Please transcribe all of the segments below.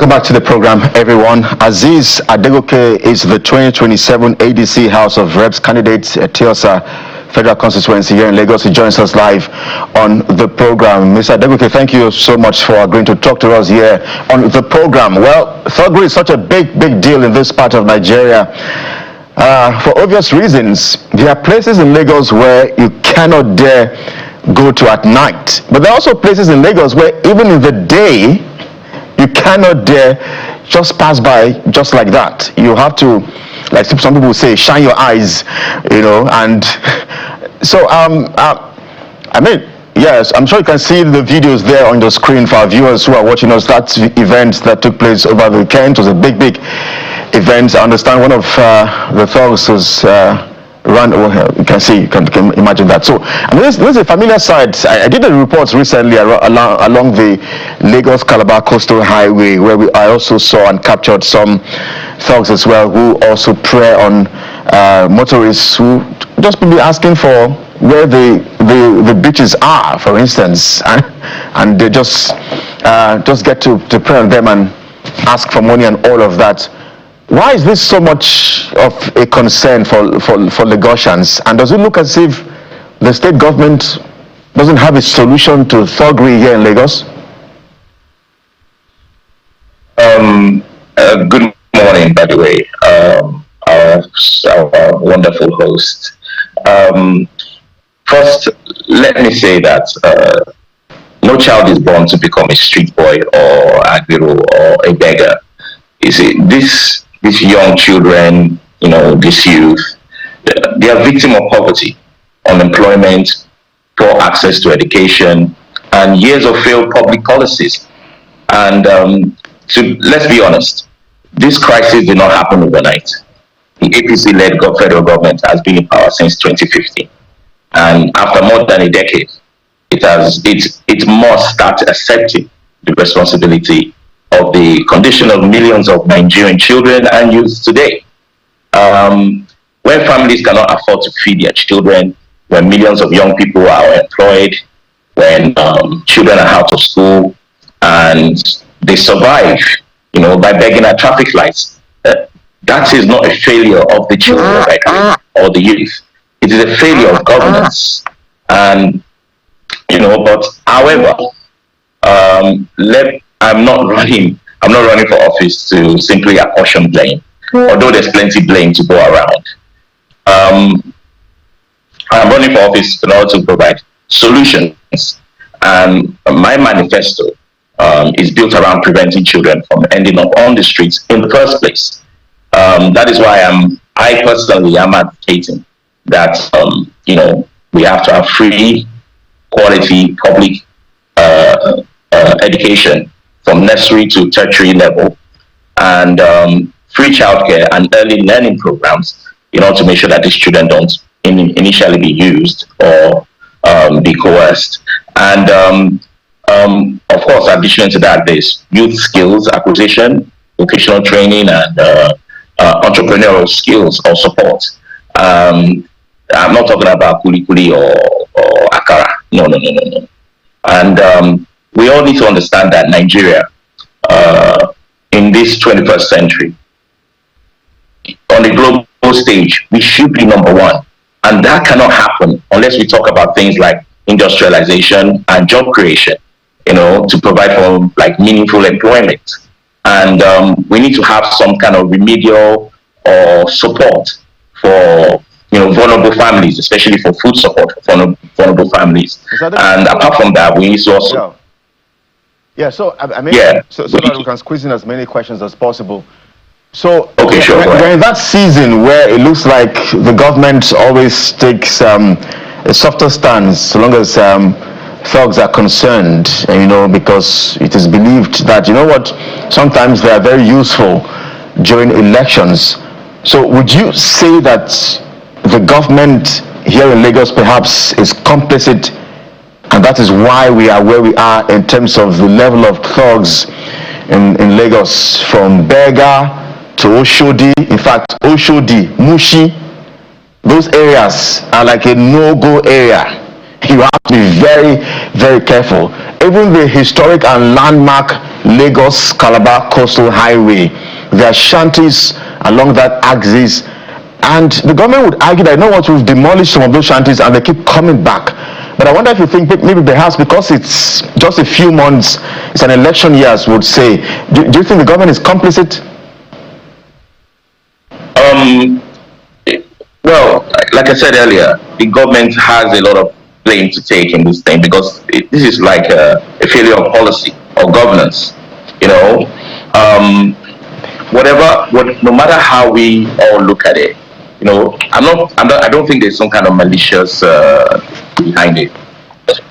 Welcome back to the program, everyone. Aziz Adegoke is the 2027 ADC House of Reps candidate at Tiosa Federal Constituency here in Lagos. He joins us live on the program. Mr. Adegoke, thank you so much for agreeing to talk to us here on the program. Well, thuggery is such a big deal in this part of Nigeria. For obvious reasons. There are places in Lagos where you cannot dare go to at night. But there are also places in Lagos where even in the day, you cannot dare just pass by just like that. You have to, like some people say, shine your eyes, and so I mean, yes, I'm sure you can see the videos there on the screen for our viewers who are watching us. That event that took place over the weekend was a big event. I understand one of the thugs was you can see, you can imagine that. So, I mean, this is a familiar sight. I did a report recently along the Lagos-Calabar Coastal Highway, where I also saw and captured some thugs as well, who also prey on motorists who just be asking for where the beaches are, for instance, and they just get to prey on them and ask for money and all of that. Why is this so much of a concern for Lagosians? And does it look as if the state government doesn't have a solution to thuggery here in Lagos? Good morning, by the way, our wonderful host. First, let me say that no child is born to become a street boy or agbero or a beggar. You see, these young children, this youth, they are victims of poverty, unemployment, poor access to education, and years of failed public policies. And let's be honest, this crisis did not happen overnight. The APC-led federal government has been in power since 2015, and after more than a decade, it must start accepting the responsibility of the condition of millions of Nigerian children and youth today. When families cannot afford to feed their children, when millions of young people are unemployed, when children are out of school and they survive, by begging at traffic lights, that is not a failure of the children or the youth. It is a failure of governance. And but however, I'm not running for office to simply apportion blame, although there's plenty blame to go around. I'm running for office in order to provide solutions, and my manifesto is built around preventing children from ending up on the streets in the first place. That is why I personally am advocating that we have to have free, quality public education from nursery to tertiary level, and free childcare and early learning programs in order to make sure that these children don't initially be used or be coerced. And of course, addition to that, there's youth skills acquisition, vocational training, and entrepreneurial skills or support. I'm not talking about kuli or akara. No. And we all need to understand that Nigeria, in this 21st century, on the global stage, we should be number one. And that cannot happen unless we talk about things like industrialization and job creation, to provide for meaningful employment. And we need to have some kind of remedial or support for vulnerable families, especially for food support for vulnerable families. And apart from that, we need to also... Yeah, so I mean, so that we can squeeze in as many questions as possible. So okay, sure, we're in that season where it looks like the government always takes a softer stance so long as thugs are concerned, because it is believed that, sometimes they are very useful during elections. So would you say that the government here in Lagos perhaps is complicit, and that is why we are where we are in terms of the level of thugs in Lagos, from Berger to Oshodi? In fact, Oshodi, Mushi, those areas are like a no-go area. You have to be very, very careful. even the historic and landmark Lagos-Calabar Coastal Highway, there are shanties along that axis, and the government would argue that, you know what, we've demolished some of those shanties and they keep coming back. But I wonder if you think maybe perhaps because it's just a few months, it's an election year, as would say, do you think the government is complicit? Well, like I said earlier, the government has a lot of blame to take in this thing because this is like a failure of policy or governance. You know, no matter how we all look at it, you know, I don't think there's some kind of malicious behind it.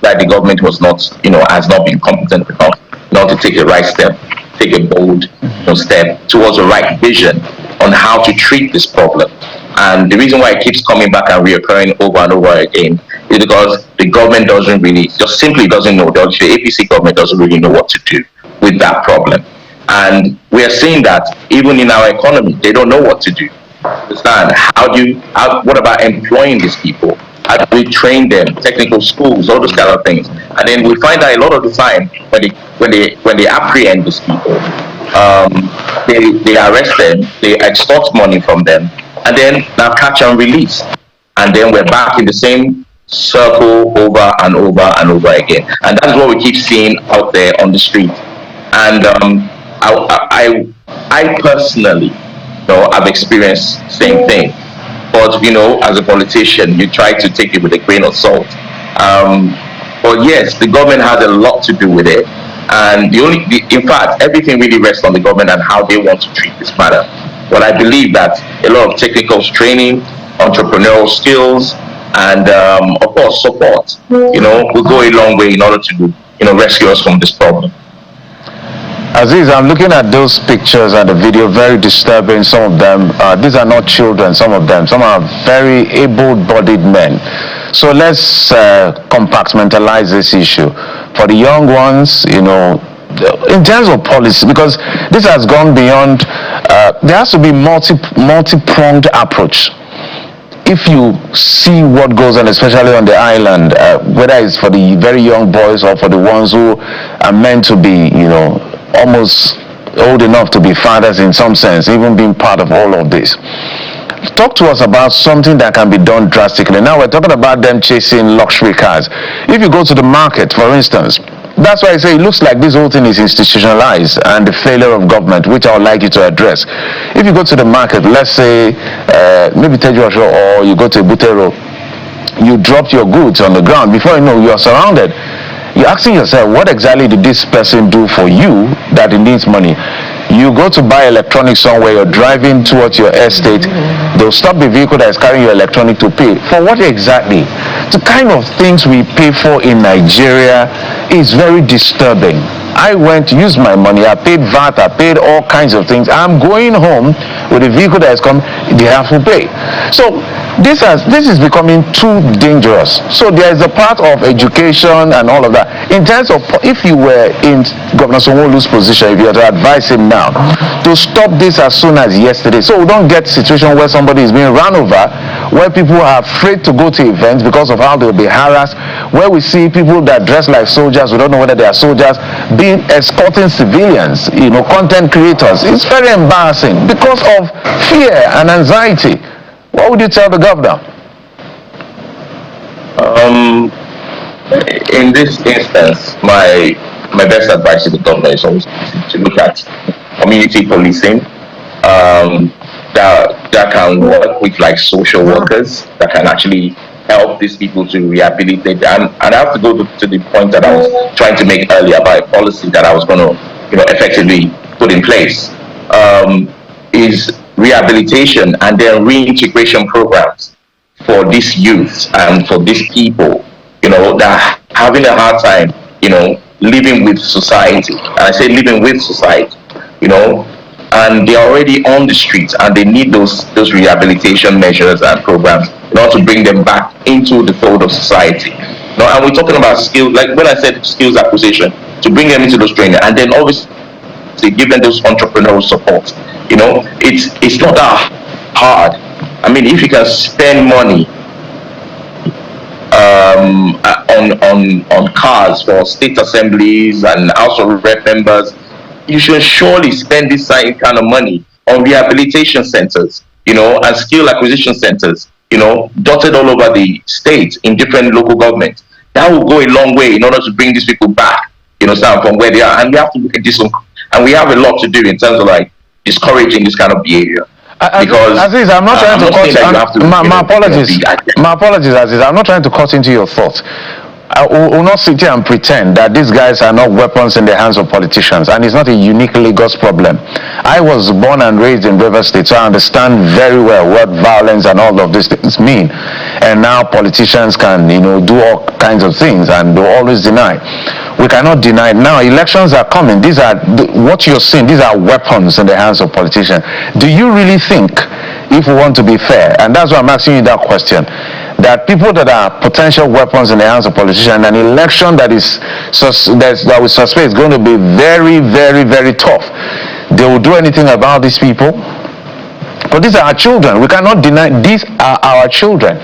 That the government was not, you know, has not been competent enough not to take the right step, take a bold, step towards the right vision on how to treat this problem. And the reason why it keeps coming back and reoccurring over and over again is because the government just simply doesn't know. The APC government doesn't really know what to do with that problem. And we are seeing that even in our economy, they don't know what to do. Understand? What about employing these people? How do we train them? Technical schools, all those kind of things. And then we find that a lot of the time when they apprehend these people, they arrest them, they extort money from them, and then now catch and release. And then we're back in the same circle over and over and over again. And that's what we keep seeing out there on the street. And I personally, you know, I've experienced the same thing. But, you know, as a politician, you try to take it with a grain of salt. But yes, the government has a lot to do with it. And in fact, everything really rests on the government and how they want to treat this matter. But I believe that a lot of technical training, entrepreneurial skills, and of course support, you know, will go a long way in order to, you know, rescue us from this problem. Aziz, I'm looking at those pictures and the video, very disturbing. Some of them, these are not children, some of them. Some are very able-bodied men. So let's compartmentalize this issue. For the young ones, you know, in terms of policy, because this has gone beyond, there has to be multi-pronged approach. If you see what goes on, especially on the island, whether it's for the very young boys or for the ones who are meant to be, you know, almost old enough to be fathers in some sense, even being part of all of this. Talk to us about something that can be done drastically. Now we're talking about them chasing luxury cars. If you go to the market, for instance, that's why I say it looks like this whole thing is institutionalized and the failure of government, which I would like you to address. If you go to the market, let's say maybe Tejuasho, or you go to Butero, you dropped your goods on the ground. Before you know, you are surrounded. You're asking yourself, what exactly did this person do for you that it needs money? You go to buy electronics somewhere, you're driving towards your estate, they'll stop the vehicle that is carrying your electronic to pay. For what exactly? The kind of things we pay for in Nigeria is very disturbing. I went to use my money, I paid VAT, I paid all kinds of things. I'm going home with a vehicle that has come, they have to pay. So this is becoming too dangerous. So there is a part of education and all of that. In terms of, if you were in Governor Sanwo-Olu's position, if you had to advise him now to stop this as soon as yesterday, so we don't get a situation where somebody is being run over, where people are afraid to go to events because of how they'll be harassed, where we see people that dress like soldiers, we don't know whether they are soldiers, being escorting civilians, you know, content creators. It's very embarrassing because of fear and anxiety. What would you tell the governor? In this instance, my best advice to the governor is always to look at community policing. That can work with like social workers that can actually help these people to rehabilitate. And I have to go to the point that I was trying to make earlier about a policy that I was going to, you know, effectively put in place. Is rehabilitation and then reintegration programs for these youths and for these people, you know, that are having a hard time, you know, living with society. And I say living with society, you know, and they're already on the streets and they need those rehabilitation measures and programs in order to bring them back into the fold of society. You know, and we're talking about skills, like when I said skills acquisition, to bring them into those training and then obviously give them those entrepreneurial support. You know, it's not that hard. I mean, if you can spend money on cars for state assemblies and House of Rep members, you should surely spend this kind of money on rehabilitation centers, and skill acquisition centers, dotted all over the state in different local governments. That will go a long way in order to bring these people back, start from where they are. And we have to look at this one, and we have a lot to do in terms of like discouraging this kind of behavior. Because Aziz, I'm not trying to cut. My apologies. My apologies, Aziz. I'm not trying to cut into your thought. I will not sit here and pretend that these guys are not weapons in the hands of politicians, and it's not a unique Lagos problem. I was born and raised in Rivers State, so I understand very well what violence and all of these things mean. And now politicians can, do all kinds of things, and they'll always deny. We cannot deny it. Now elections are coming. These are what you're seeing. These are weapons in the hands of politicians. Do you really think, if we want to be fair, and that's why I'm asking you that question, that people that are potential weapons in the hands of politicians, an election that we suspect is going to be very, very, very tough, they will do anything about these people? But these are our children. We cannot deny these are our children.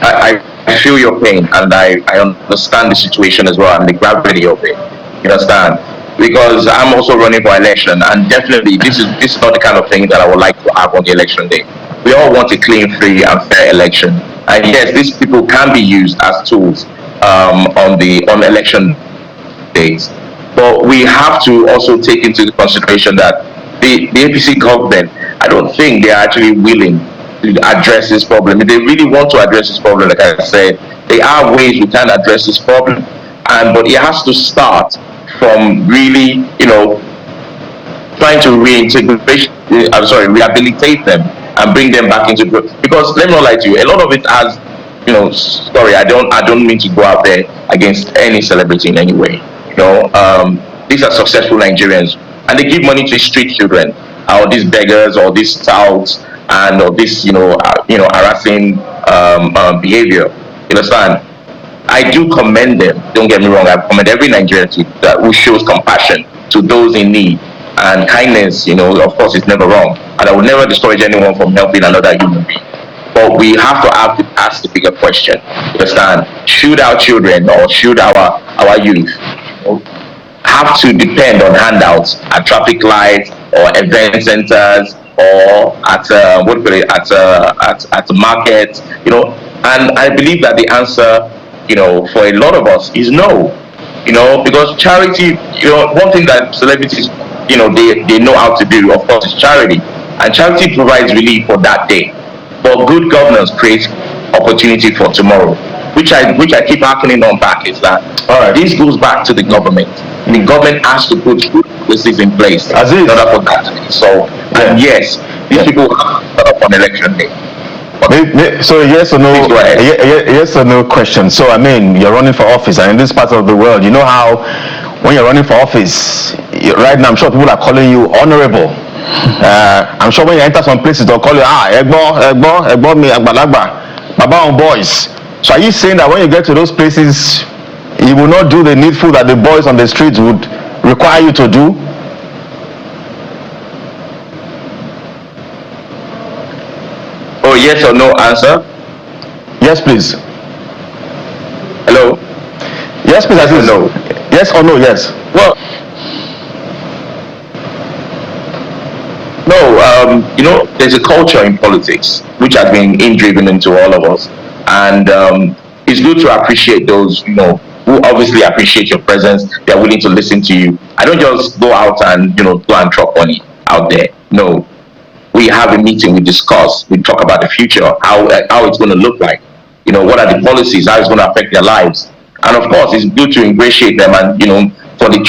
I feel your pain, and I understand the situation as well and the gravity of it. You understand? Because I'm also running for election, and definitely this is not the kind of thing that I would like to have on the election day. We all want a clean, free, and fair election, and yes, these people can be used as tools on election days. But we have to also take into consideration that the APC government, I don't think they're actually willing to address this problem. If they really want to address this problem, like I said, there are ways we can address this problem, but it has to start from really, trying to rehabilitate them and bring them back into growth. Because let me not lie to you, a lot of it has, sorry, I don't mean to go out there against any celebrity in any way. These are successful Nigerians, and they give money to street children, or these beggars, or these touts, and or this, harassing behavior. You understand? I do commend them. Don't get me wrong. I commend every Nigerian who shows compassion to those in need. And kindness, of course, is never wrong. And I will never discourage anyone from helping another human being. But we have to ask the bigger question. You understand? Should our children or should our youth have to depend on handouts at traffic lights or event centers or at markets? And I believe that the answer, for a lot of us is no. Because charity, one thing that celebrities, they know how to do, of course, is charity. And charity provides relief for that day. But good governance creates opportunity for tomorrow. Which I keep harkening on back is that this goes back to the government. The government has to put policies in place in order for that to be solved. And yes, these people are up on election day. So yes or no? Yes or no question. So I mean, you're running for office, and in this part of the world, you know how when you're running for office, right now I'm sure people are calling you honorable. I'm sure when you enter some places, they'll call you Egbo me Agbalagba, Baba on boys. So are you saying that when you get to those places, you will not do the needful that the boys on the streets would require you to do? Oh, yes or no answer? Yes, please. Hello? Yes, please. Yes or no? Yes or no? Yes. Well, no, there's a culture in politics which has been indriven into all of us. And it's good to appreciate those, who obviously appreciate your presence. They're willing to listen to you. I don't just go out and, go and drop money out there. No. We have a meeting, we discuss, we talk about the future, how it's going to look like, what are the policies, how it's going to affect their lives. And of course, it's good to ingratiate them and, for the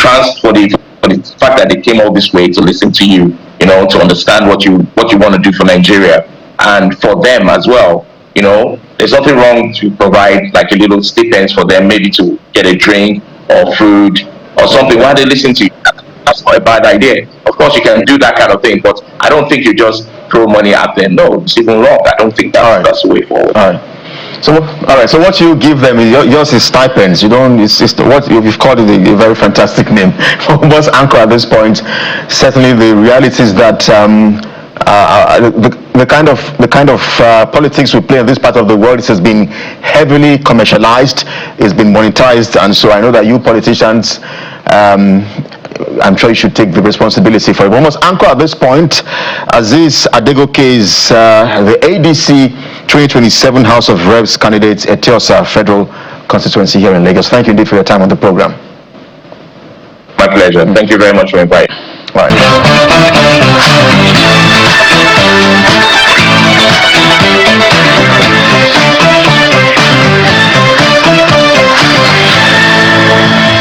fact that they came all this way to listen to you, to understand what you want to do for Nigeria. And for them as well, there's nothing wrong to provide like a little stipends for them, maybe to get a drink or food or something while they listen to you. That's not a bad idea. Of course, you can do that kind of thing, but I don't think you just throw money at them. No, it's even wrong. I don't think that's the way forward. All right. So what you give them is yours is stipends. You don't. It's what you've called it a very fantastic name. What's anchor at this point? Certainly, the reality is that the the kind of politics we play in this part of the world, it has been heavily commercialized, it's been monetized, and so I know that you politicians, I'm sure you should take the responsibility for it. We must anchor at this point. Aziz Adegoke is the ADC 2027 House of Reps candidate at Tiosa Federal Constituency here in Lagos. Thank you indeed for your time on the program. My pleasure. Thank you very much for inviting. All right.